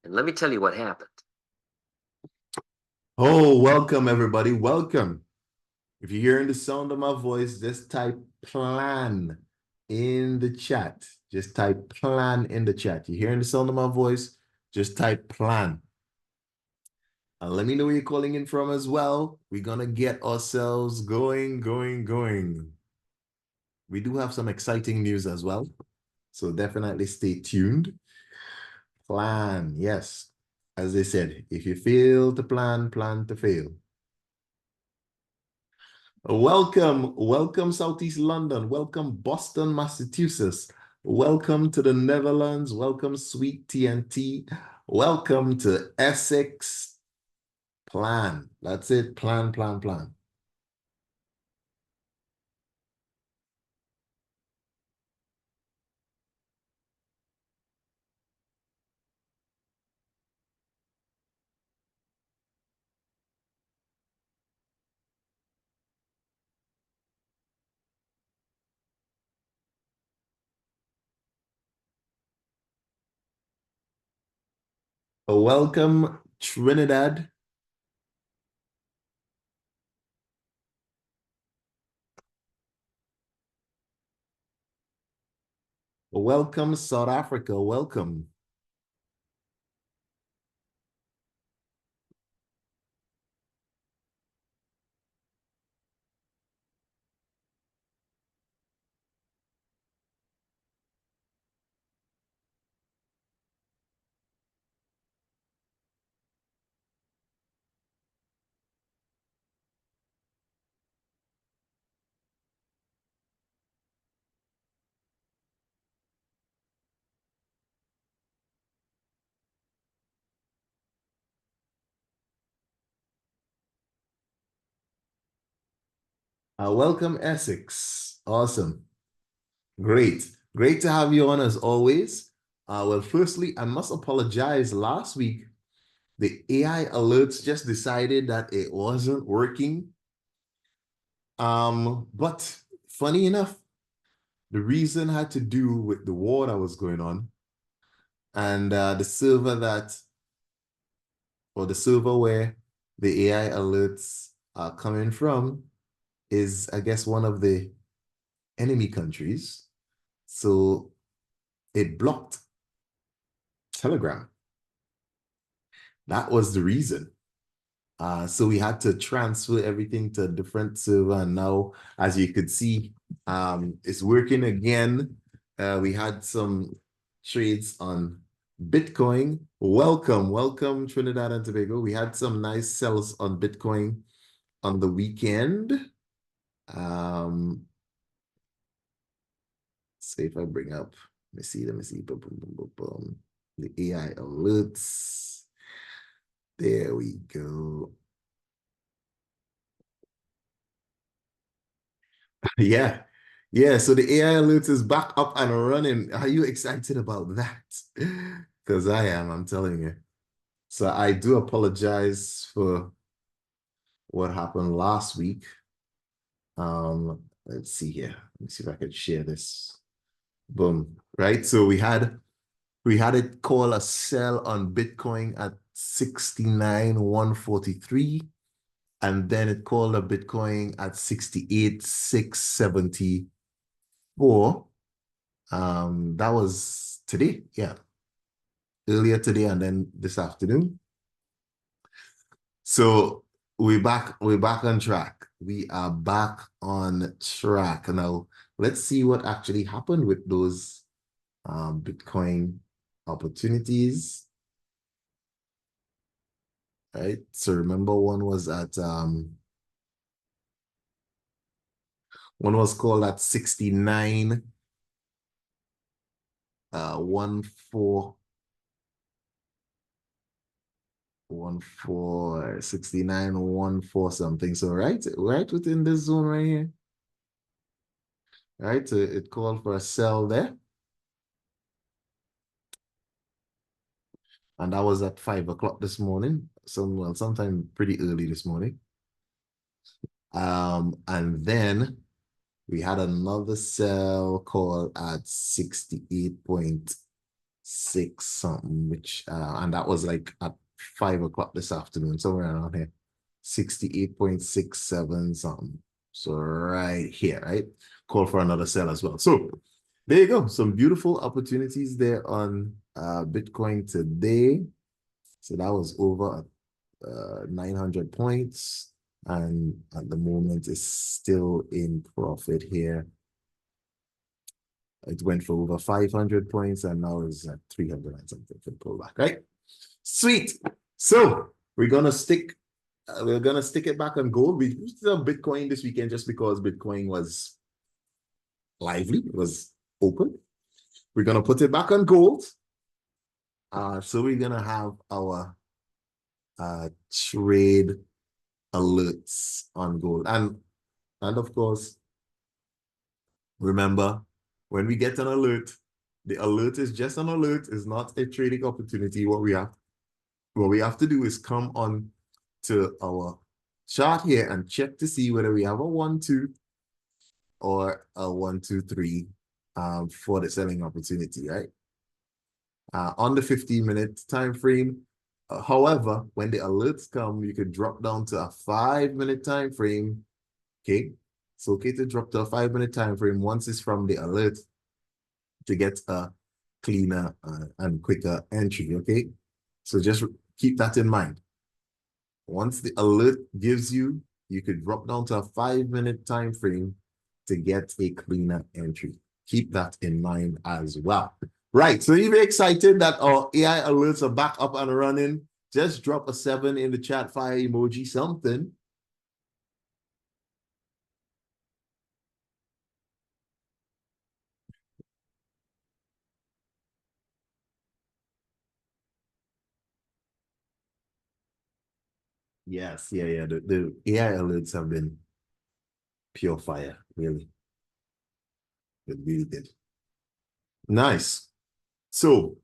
And let me tell you what happened. Oh, welcome everybody. Welcome. If you're hearing the sound of my voice, just type plan in the chat. Just type plan in the chat. You're hearing the sound of my voice, just type plan. And let me know where you're calling in from as well. We're gonna get ourselves going. We do have some exciting news as well. So definitely stay tuned. Plan, yes. As they said, if you fail to plan, plan to fail. Welcome Southeast London. Welcome Boston, Massachusetts. Welcome to the Netherlands. Welcome Sweet TNT. Welcome to Essex. Plan. That's it. Plan. Welcome Trinidad. Welcome South Africa. Welcome. Welcome Essex. Awesome. Great. Great to have you on as always. Well, firstly, I must apologize. Last week, the AI alerts just decided that it wasn't working. But funny enough, the reason had to do with the war that was going on and the server or the server where the AI alerts are coming from is, I guess, one of the enemy countries. So it blocked Telegram. That was the reason. So we had to transfer everything to a different server. And now, as you could see, it's working again. We had some trades on Bitcoin. Welcome, Trinidad and Tobago. We had some nice sells on Bitcoin on the weekend. See if I bring up, let me see. Boom, boom, boom, boom, boom. The AI alerts. There we go. Yeah. Yeah. So the AI alerts is back up and running. Are you excited about that? Because I am, I'm telling you. So I do apologize for what happened last week. Let's see here. Let me see if I can share this. Boom. Right. So we had it call a sell on Bitcoin at 69,143. And then it called a Bitcoin at 68,674. That was today, yeah, earlier today, and then this afternoon. So we're back on track. We are back on track. Now, let's see what actually happened with those Bitcoin opportunities. Right. So remember one was called at 69 1 4 69 1 4 something. So right within this zone right here. Right. So it called for a sell there. And that was at 5 o'clock this morning. Sometime pretty early this morning. And then we had another sell call at 68.8. six something, which and that was like at 5 o'clock this afternoon, somewhere around here. 68.67 something. So right here, right? Call for another sell as well. So there you go. Some beautiful opportunities there on Bitcoin today. So that was over 900 points. And at the moment is still in profit here. It went for over 500 points and now is at 300 and something for pullback, right? Sweet. So we're gonna stick it back on gold. We used on Bitcoin this weekend just because Bitcoin was lively, it was open. We're gonna put it back on gold. So we're gonna have our trade alerts on gold. And of course, remember, when we get an alert, the alert is just an alert, it's not a trading opportunity. What we have to do is come on to our chart here and check to see whether we have a 1, 2 or a 1, 2, 3 for the selling opportunity, right? On the 15-minute time frame. However, when the alerts come, you could drop down to a 5-minute time frame. Okay, it's okay to drop to a 5-minute time frame once it's from the alert to get a cleaner and quicker entry. Okay, so just keep that in mind. Once the alert gives you, you could drop down to a 5-minute time frame to get a cleaner entry. Keep that in mind as well. Right, so if you're excited that our AI alerts are back up and running, just drop a 7 in the chat, fire emoji, something. Yes, yeah. The AI alerts have been pure fire, really. It really did. Nice. So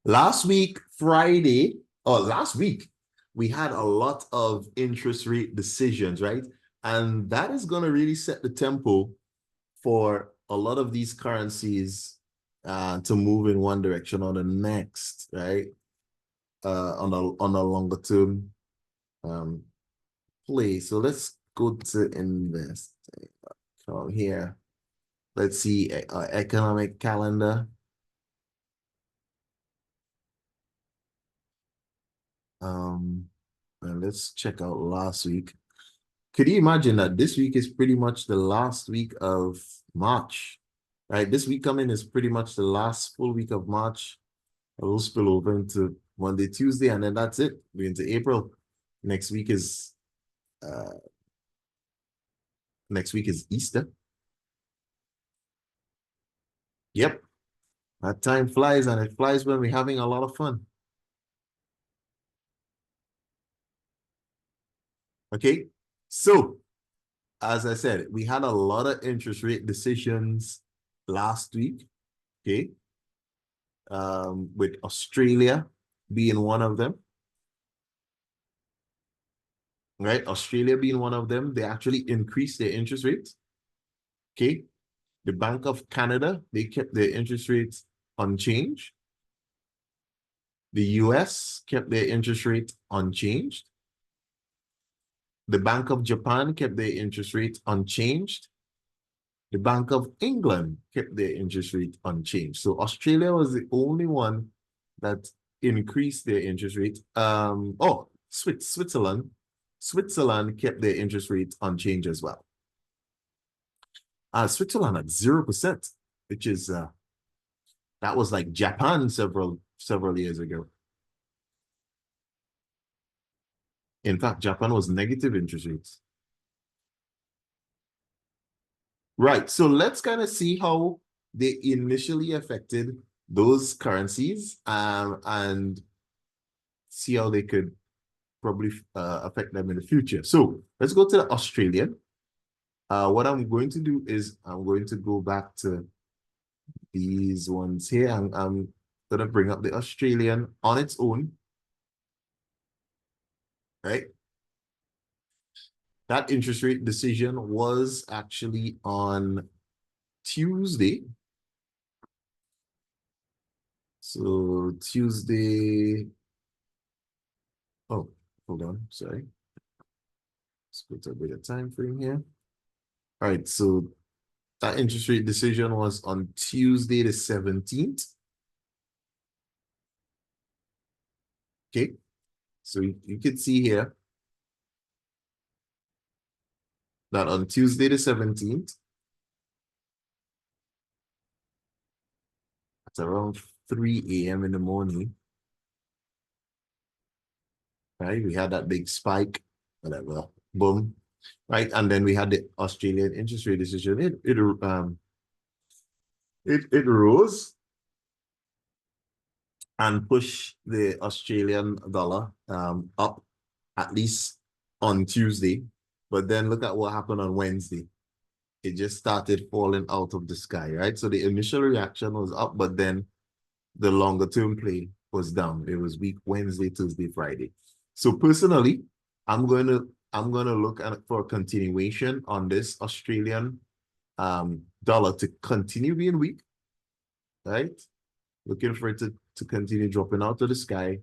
last week, Friday, or last week, we had a lot of interest rate decisions, right? And that is going to really set the tempo for a lot of these currencies to move in one direction or the next, right? On a longer term play. So let's go to invest here. Let's see economic calendar. And let's check out last week. Could you imagine that this week is pretty much the last week of March, right? This week coming is pretty much the last full week of March. It will spill over into Monday, Tuesday, and then that's it. We're into April. Next week is Easter. Yep. That time flies, and it flies when we're having a lot of fun. Okay. So, as I said, we had a lot of interest rate decisions last week. Okay. With Australia being one of them. Right? Australia being one of them, they actually increased their interest rates. Okay. The Bank of Canada, they kept their interest rates unchanged. The US kept their interest rate unchanged. The Bank of Japan kept their interest rate unchanged. The Bank of England kept their interest rate unchanged. So Australia was the only one that increased their interest rate. Switzerland. Switzerland kept their interest rate unchanged as well. Switzerland at 0%, which is that was like Japan several years ago. In fact, Japan was negative interest rates. Right. So let's kind of see how they initially affected those currencies and see how they could probably affect them in the future. So let's go to the Australian. What I'm going to do is I'm going to go back to these ones here. I'm going to bring up the Australian on its own. Right? That interest rate decision was actually on Tuesday. So Tuesday, oh, hold on, sorry. Let's put a bit of time frame here. All right, so that interest rate decision was on Tuesday the 17th. Okay, so you can see here that on Tuesday the 17th, at around 3 a.m. in the morning, right, we had that big spike, whatever, boom, right, and then we had the Australian interest rate decision. It rose and pushed the Australian dollar up at least on Tuesday. But then look at what happened on Wednesday. It just started falling out of the sky, right? So the initial reaction was up, but then the longer term play was down. It was weak Wednesday, Thursday, Friday. So personally, I'm gonna look at for a continuation on this Australian dollar to continue being weak, right? Looking for it to continue dropping out of the sky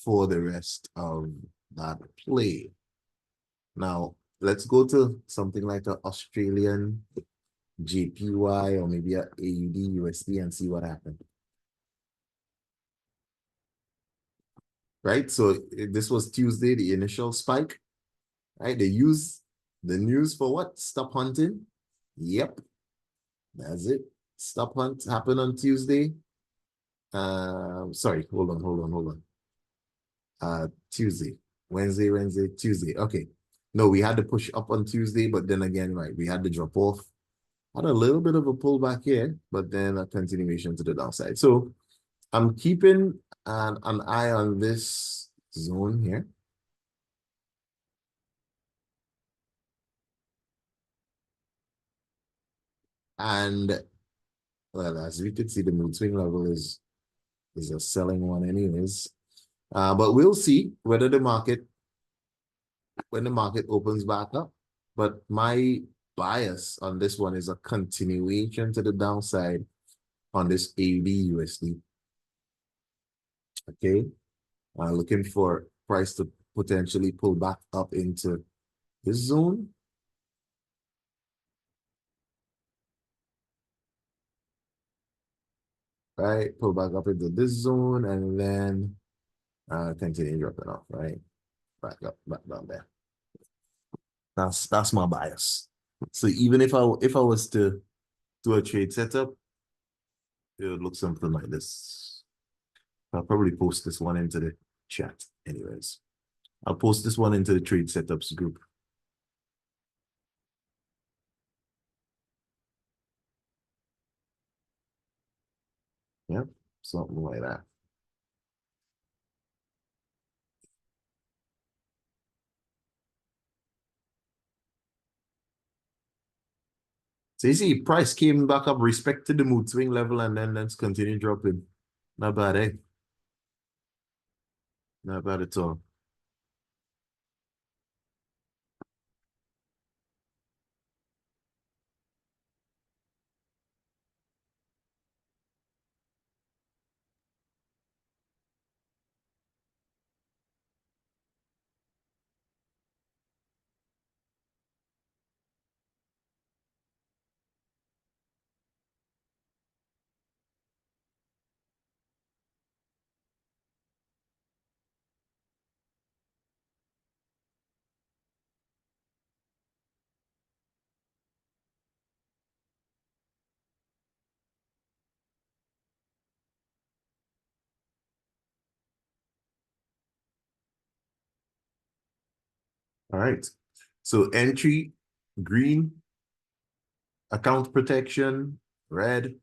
for the rest of that play. Now, let's go to something like an Australian JPY or maybe a AUD USD and see what happened. Right? So this was Tuesday, the initial spike. Right? They use the news for what? Stop hunting. Yep. That's it. Stop hunt happened on Tuesday. Sorry, hold on. Tuesday, Wednesday, Tuesday. Okay. No, we had to push up on Tuesday, but then again, right, we had to drop off. Had a little bit of a pullback here, but then a continuation to the downside. So I'm keeping an eye on this zone here. And well, as we could see, the mood swing level is a selling one anyways. But we'll see whether when the market opens back up. But my bias on this one is a continuation to the downside on this AUD USD. Okay, looking for price to potentially pull back up into this zone. Right, pull back up into this zone and then continue dropping off, right? Back up, back down there. That's my bias. So even if I was to do a trade setup, it would look something like this. I'll probably post this one into the chat anyways. I'll post this one into the trade setups group. Yep, something like that. So you see, price came back up, respected the mood swing level, and then let's continue dropping. Not bad, eh? Not bad at all. All right. So entry, green, account protection, red,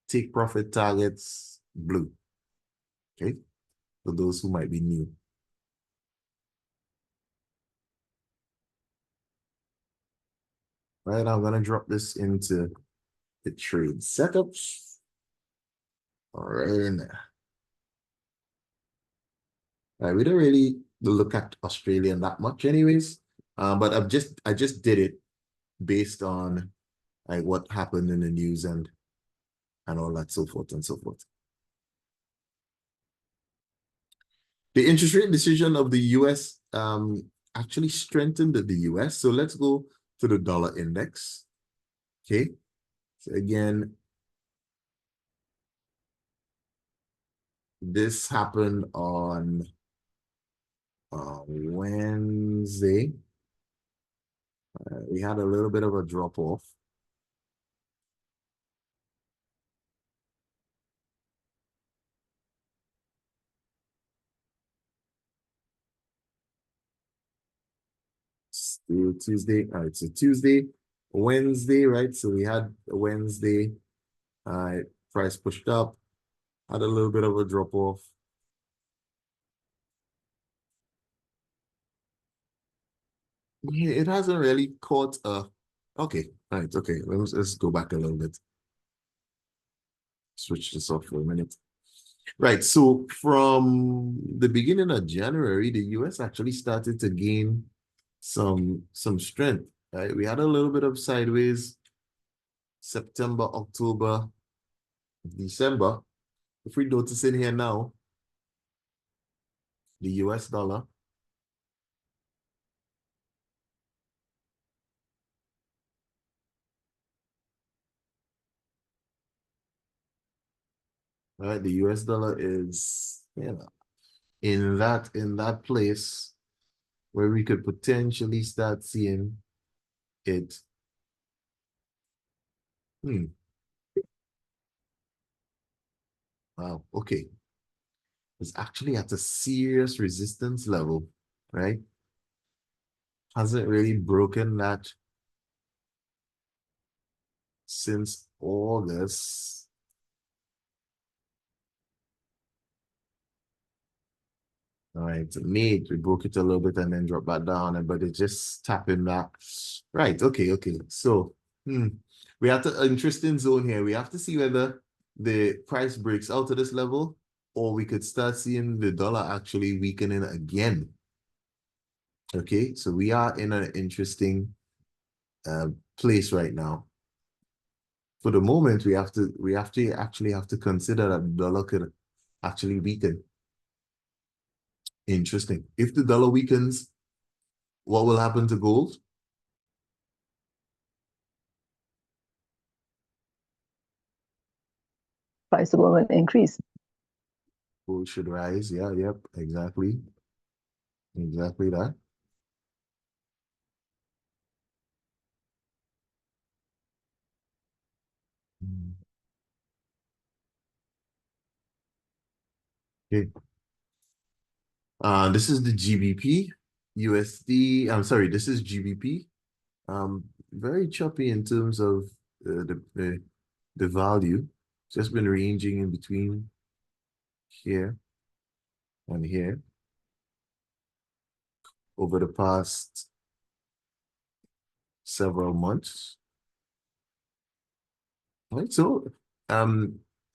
take profit targets, blue. Okay. For those who might be new. All right, I'm gonna drop this into the trade setups. All right, in there. All right, we don't really look at Australian that much anyways. But I just did it based on like what happened in the news and all that, so forth and so forth. The interest rate decision of the US actually strengthened the US. So let's go to the dollar index. Okay. So again, this happened on Wednesday. We had a little bit of a drop off. Still Tuesday. All right, so Tuesday, Wednesday, right? So we had Wednesday, price pushed up, had a little bit of a drop off. It hasn't really caught okay, all right, okay. Let's go back a little bit. Switch this off for a minute. Right, so from the beginning of January, the US actually started to gain some strength, right? We had a little bit of sideways September, October, December. If we notice in here now, the US dollar, right? The US dollar is, in that place where we could potentially start seeing it. Wow, okay. It's actually at a serious resistance level, right? Hasn't really broken that since August. All right, May, we broke it a little bit and then dropped back down, but it's just tapping back. Right, okay. So, we have to, interesting zone here. We have to see whether the price breaks out of this level or we could start seeing the dollar actually weakening again. Okay, so we are in an interesting place right now. For the moment, we have to actually have to consider that the dollar could actually weaken. Interesting. If the dollar weakens, what will happen to gold? Price will increase. Gold should rise. Yeah, yep, exactly. Exactly that. Okay. This is the GBP, USD. I'm sorry, this is GBP. Very choppy in terms of the value. Just been ranging in between here and here over the past several months. All right, so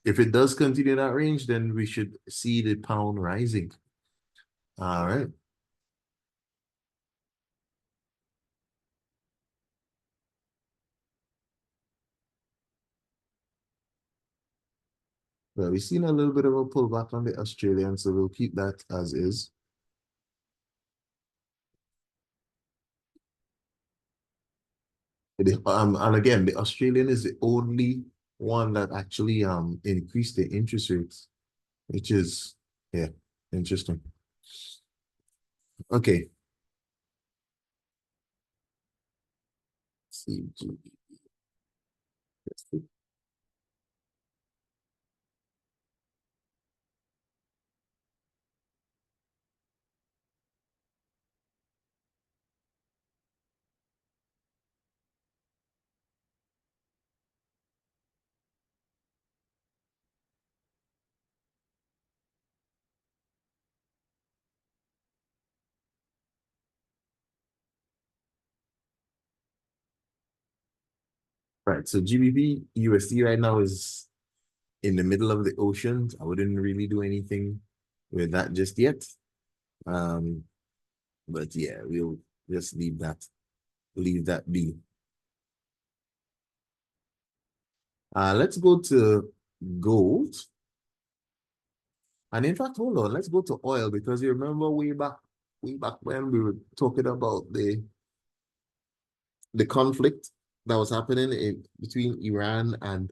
if it does continue that range, then we should see the pound rising. All right. Well, we've seen a little bit of a pullback on the Australian, so we'll keep that as is. And again, the Australian is the only one that actually increased the interest rates, which is, yeah, interesting. Okay. CG. Right, so GBP USD right now is in the middle of the ocean. I wouldn't really do anything with that just yet. But yeah, we'll just leave that be. Let's go to gold. And in fact, hold on, let's go to oil because you remember way back when we were talking about the conflict that was happening between Iran and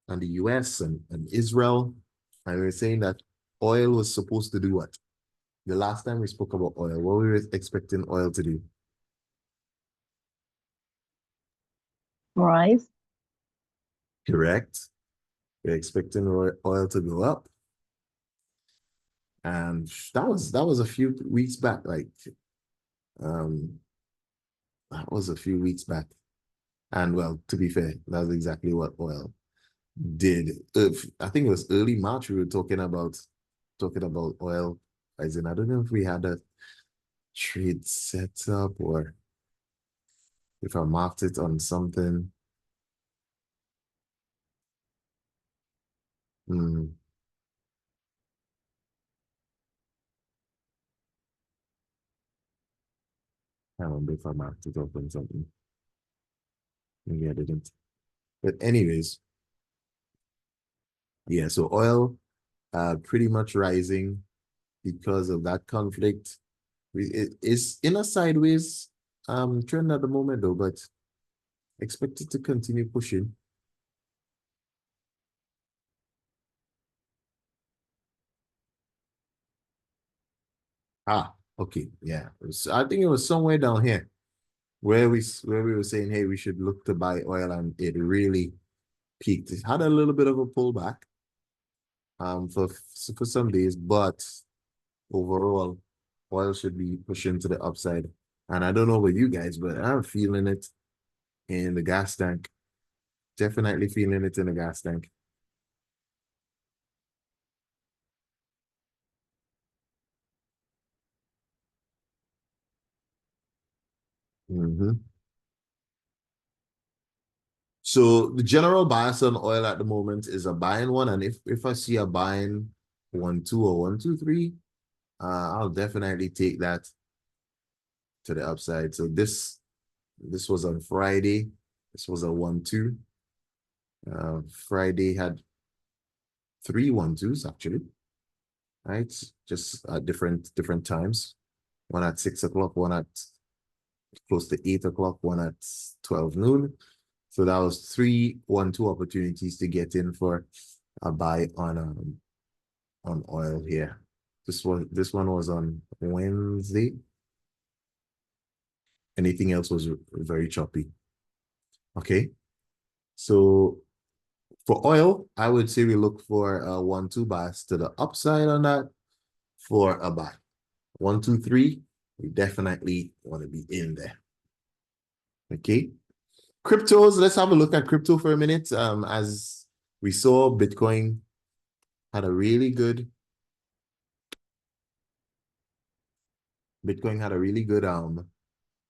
the US and Israel. And we were saying that oil was supposed to do what? The last time we spoke about oil, what we were expecting oil to do? Rise. Correct. We're expecting oil to go up. And that was a few weeks back, um that was a few weeks back. And well, to be fair, that's exactly what oil did. I think it was early March we were talking about oil. As in, I don't know if we had a trade set up or if I marked it on something. Hmm. I don't remember if I marked it up on something. Maybe I didn't. But anyways, yeah, so oil pretty much rising because of that conflict. It is in a sideways trend at the moment though, but expected to continue pushing. Ah, okay, yeah. I think it was somewhere down here where we were saying, hey, we should look to buy oil, and it really peaked. It had a little bit of a pullback for some days, but overall, oil should be pushing to the upside. And I don't know about you guys, but I'm feeling it in the gas tank. Definitely feeling it in the gas tank. Mm-hmm. So the general bias on oil at the moment is a buying one, and if I see a buying 1-2 or 1-2-3, I'll definitely take that to the upside. So this was on Friday. This was a 1-2. Friday had 3 1-2s actually, right? Just at different times. One at 6 o'clock, one at close to 8 o'clock, one at 12 noon. So that was 3 1-2 opportunities to get in for a buy on oil here. This one was on Wednesday. Anything else was very choppy. Okay. So for oil, I would say we look for a 1-2 bias to the upside on that for a buy. 1-2-3, we definitely want to be in there. Okay. Cryptos, let's have a look at crypto for a minute. As we saw, Bitcoin had a really good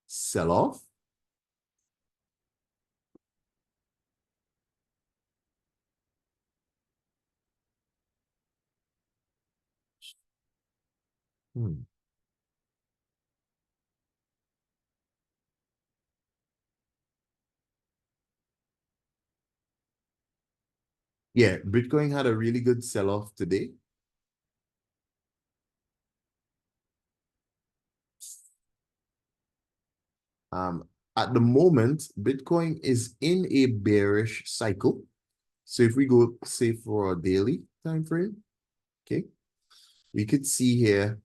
sell-off. Hmm. Yeah, Bitcoin had a really good sell-off today. Um, at the moment, Bitcoin is in a bearish cycle. So if we go, say, for a daily time frame, okay, we could see here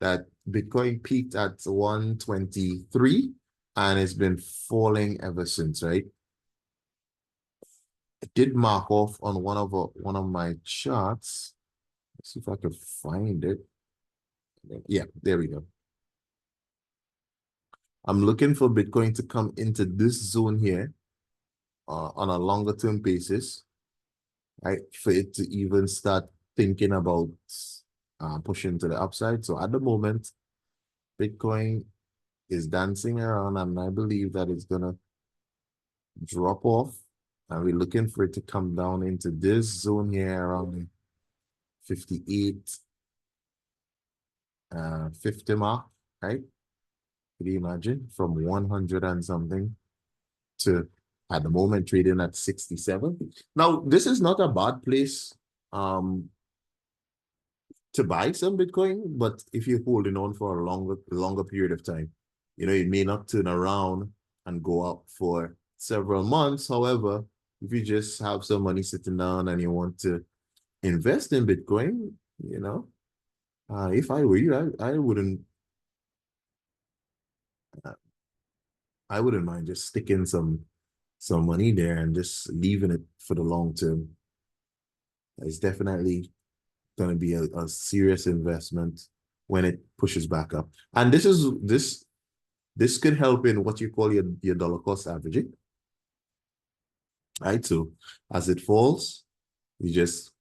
that Bitcoin peaked at 123 and it's been falling ever since, right? I did mark off on one of my charts. Let's see if I can find it. Yeah, there we go. I'm looking for Bitcoin to come into this zone here on a longer term basis, right? For it to even start thinking about pushing to the upside. So at the moment, Bitcoin is dancing around, and I believe that it's gonna drop off. And we're looking for it to come down into this zone here around 58, 50 mark, right? Could you imagine from 100 and something? to, at the moment, trading at 67. Now, this is not a bad place to buy some Bitcoin, but if you're holding on for a longer period of time, you know, it may not turn around and go up for several months. However, if you just have some money sitting down and you want to invest in Bitcoin, you know, if I were you, I wouldn't mind just sticking some money there and just leaving it for the long term. It's definitely going to be a serious investment when it pushes back up. And this could help in what you call your dollar cost averaging. Right? So as it falls, you just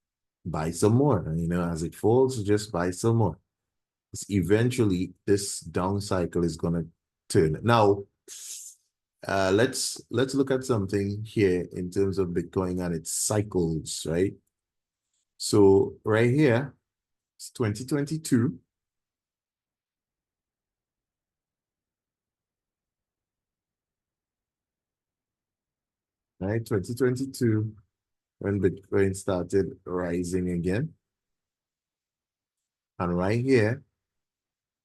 buy some more. And, you know, as it falls, you just buy some more. Eventually, this down cycle is going to turn. Now, let's look at something here in terms of Bitcoin and its cycles, right? So right here, it's 2022. Right, 2022, when Bitcoin started rising again. And right here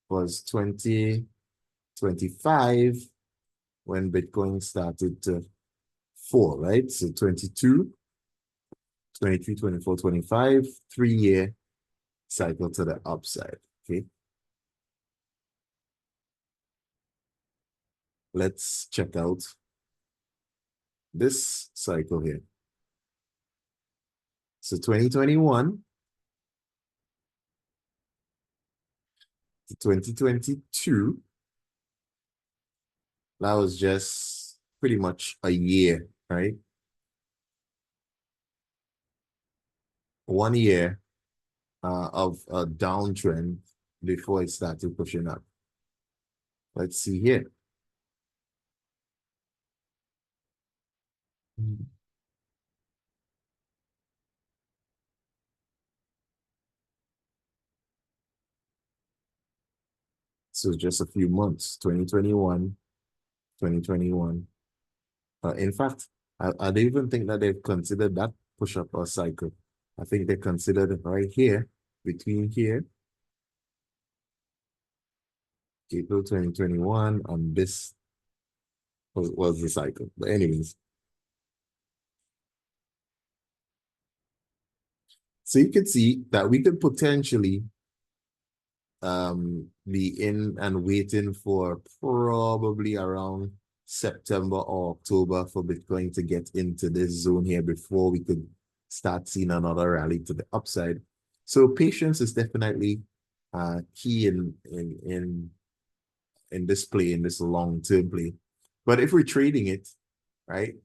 was 2025, when Bitcoin started to fall, right? So 22, 23, 24, 25, 3-year cycle to the upside, okay? Let's check out this cycle here. So 2021 to 2022, that was just pretty much a year, right? 1 year of a downtrend before it started pushing up. Let's see here. So just a few months, 2021, 2021. In fact, I don't even think that they've considered that push-up or cycle. I think they considered it right here, between here, April 2021, and this was the cycle. But anyways, so you can see that we could potentially be in and waiting for probably around September or October for Bitcoin to get into this zone here before we could start seeing another rally to the upside. So patience is definitely key in this play, in this long-term play. But if we're trading it, right?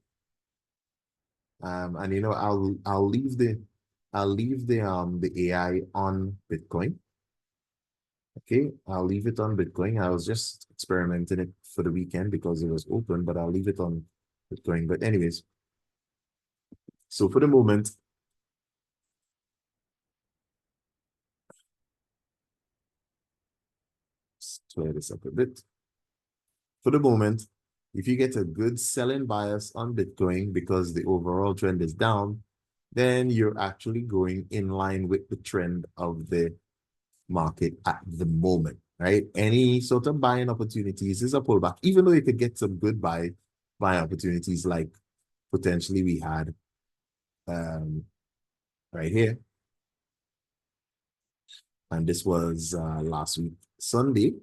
And you know, I'll leave the AI on Bitcoin. Okay, I'll leave it on Bitcoin. I was just experimenting it for the weekend because it was open, but I'll leave it on Bitcoin. But anyways, so for the moment, let's clear this up a bit. For the moment, if you get a good selling bias on Bitcoin because the overall trend is down, then you're actually going in line with the trend of the market at the moment, right? Any sort of buying opportunities is a pullback, even though you could get some good buying opportunities like potentially we had right here. And this was last week, Sunday,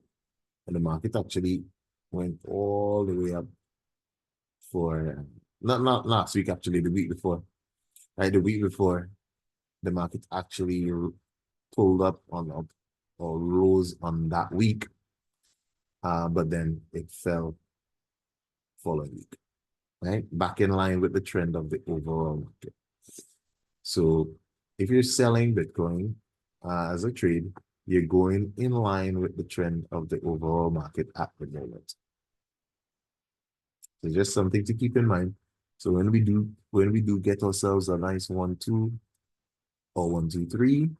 and the market actually went all the way up for, not last week, actually, the week before. Right, the week before, the market actually pulled up or rose on that week, but then it fell following week, right? Back in line with the trend of the overall market. So if you're selling Bitcoin as a trade, you're going in line with the trend of the overall market at the moment. So just something to keep in mind. So when we do get ourselves a nice 1, 2 or 1, 2, 3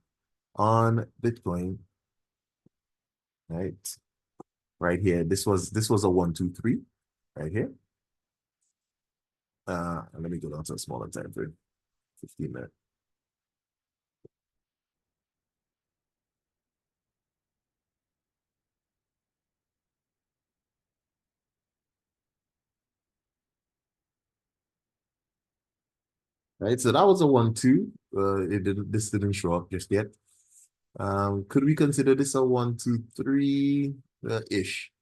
on Bitcoin, right? Right here, this was a 1, 2, 3 right here. Let me go down to a smaller time frame, 15 minutes. Right, so that was a 1-2. This didn't show up just yet. Could we consider this a 1-2-3 ish?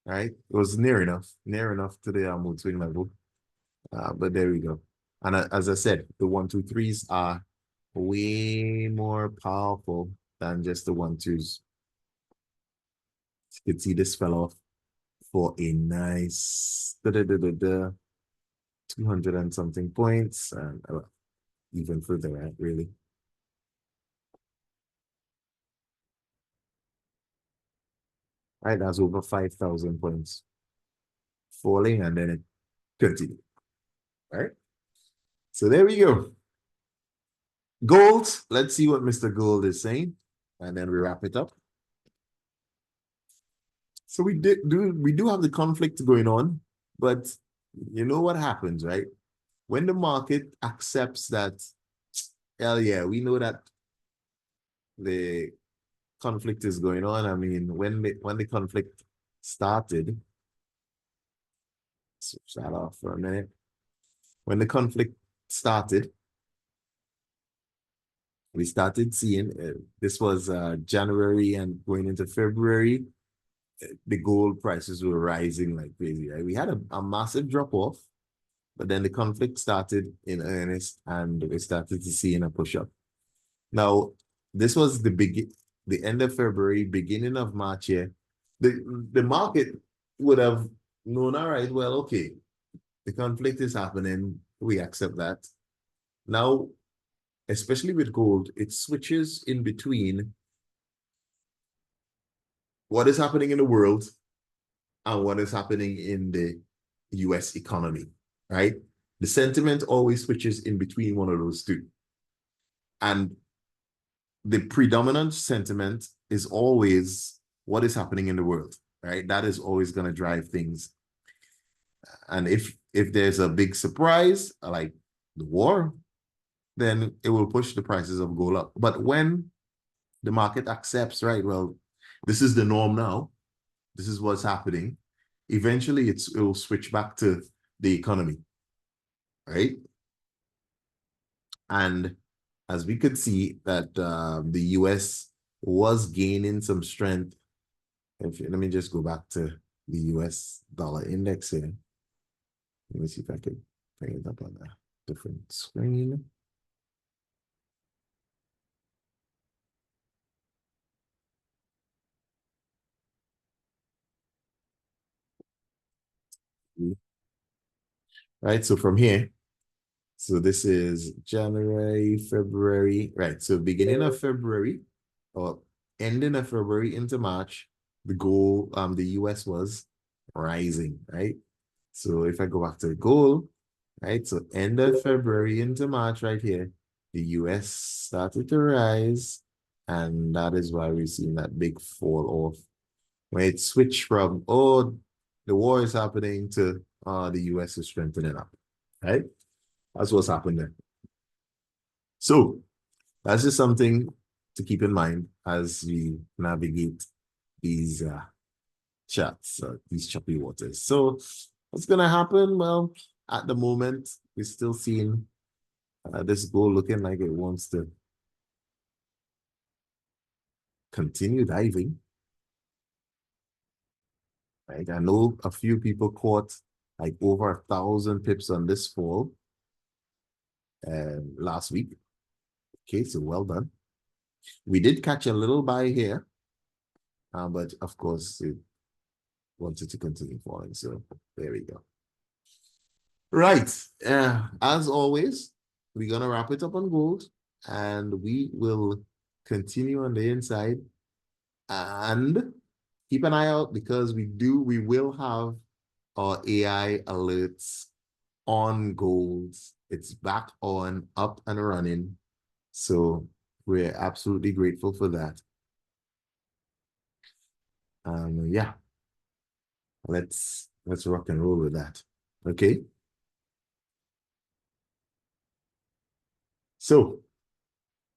Right, it was near enough to the mood swing level. But there we go. And as I said, the 1-2-3s are way more powerful than just the 1-2s. You can see this fell off for a nice 200 and something points, and even further, right? Really. Right, that's over 5,000 points falling, and then it continued. Right. So there we go. Gold. Let's see what Mr. Gold is saying, and then we wrap it up. So we do have the conflict going on, but you know what happens, right? When the market accepts that, hell yeah, we know that the conflict is going on. I mean, when the conflict started, switch that off for a minute. When the conflict started, we started seeing this was January and going into February. The gold prices were rising like crazy. Right? We had a massive drop off, but then the conflict started in earnest, and we started to see a push up. Now, this was the end of February, beginning of March here. The market would have known, all right, well, okay, the conflict is happening. We accept that. Now, especially with gold, it switches in between what is happening in the world and what is happening in the US economy, right? The sentiment always switches in between one of those two. And the predominant sentiment is always what is happening in the world, right? That is always going to drive things. And if there's a big surprise, like the war, then it will push the prices of gold up. But when the market accepts, right, well, this is the norm now, this is what's happening, eventually it will switch back to the economy, right? And as we could see that the US was gaining some strength. Let me just go back to the US dollar index here. Let me see if I can bring it up on a different screen. Right, so from here, so this is January, February, right? So beginning of February or ending of February into March, the gold, the US was rising, right? So if I go back to the gold, right? So end of February into March right here, the US started to rise, and that is why we've seen that big fall off. When it switched from, oh, the war is happening to the US is strengthening up, right? That's what's happened there. So that's just something to keep in mind as we navigate these charts, these choppy waters. So what's going to happen? Well, at the moment, we're still seeing this gold looking like it wants to continue diving. Right? I know a few people caught like over 1,000 pips on this fall last week. Okay, so well done. We did catch a little buy here, but of course, it wanted to continue falling. So there we go. Right. As always, we're going to wrap it up on gold, and we will continue on the inside. And keep an eye out, because we will have our AI alerts on gold. It's back on, up and running. So we're absolutely grateful for that. Yeah, let's rock and roll with that. Okay. So,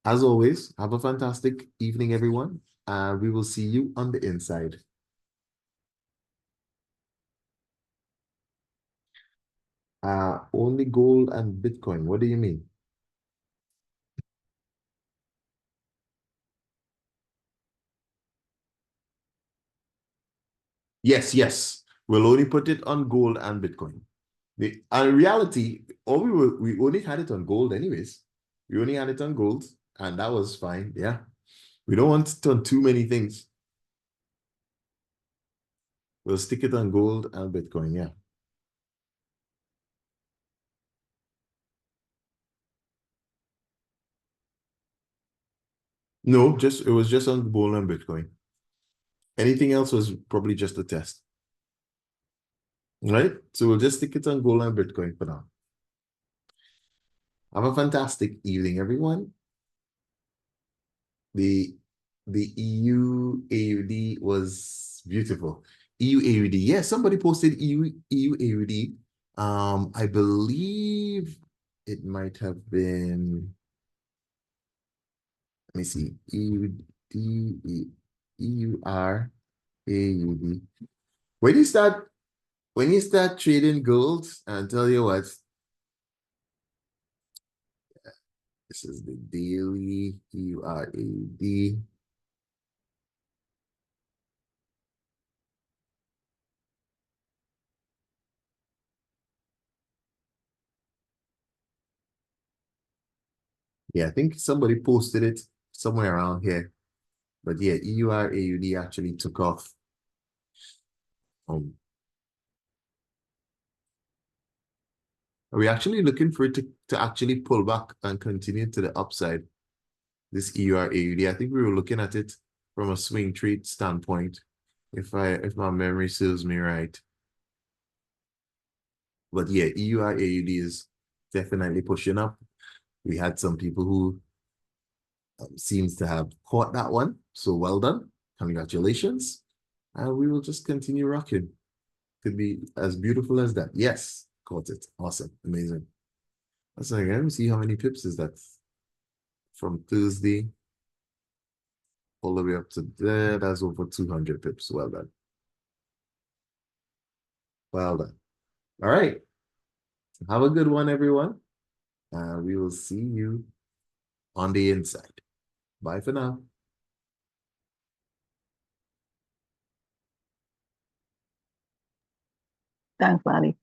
as always, have a fantastic evening, everyone. We will see you on the inside. Only gold and Bitcoin. What do you mean? Yes, yes. We'll only put it on gold and Bitcoin. In reality, we only had it on gold anyways. We only had it on gold, and that was fine. Yeah. We don't want it on too many things. We'll stick it on gold and Bitcoin, yeah. No, it was just on gold and Bitcoin. Anything else was probably just a test. Right? So we'll just stick it on gold and Bitcoin for now. Have a fantastic evening, everyone. The EU AUD was beautiful. EU AUD. Yeah, somebody posted EU AUD. I believe it might have been, let me see, EUR AUD. When you start trading gold, and tell you what, this is the daily EURAD. Yeah, I think somebody posted it somewhere around here. But yeah, EURAUD actually took off. Are we actually looking for it to actually pull back and continue to the upside? This EURAUD, I think we were looking at it from a swing trade standpoint, if my memory serves me right. But yeah, EURAUD is definitely pushing up. We had some people who seems to have caught that one. So well done. Congratulations. And we will just continue rocking. Could be as beautiful as that. Yes, caught it. Awesome. Amazing. That's like, let me see how many pips is that from Thursday all the way up to there. That's over 200 pips. Well done. Well done. All right. Have a good one, everyone. We will see you on the inside. Bye for now. Thanks, Lally.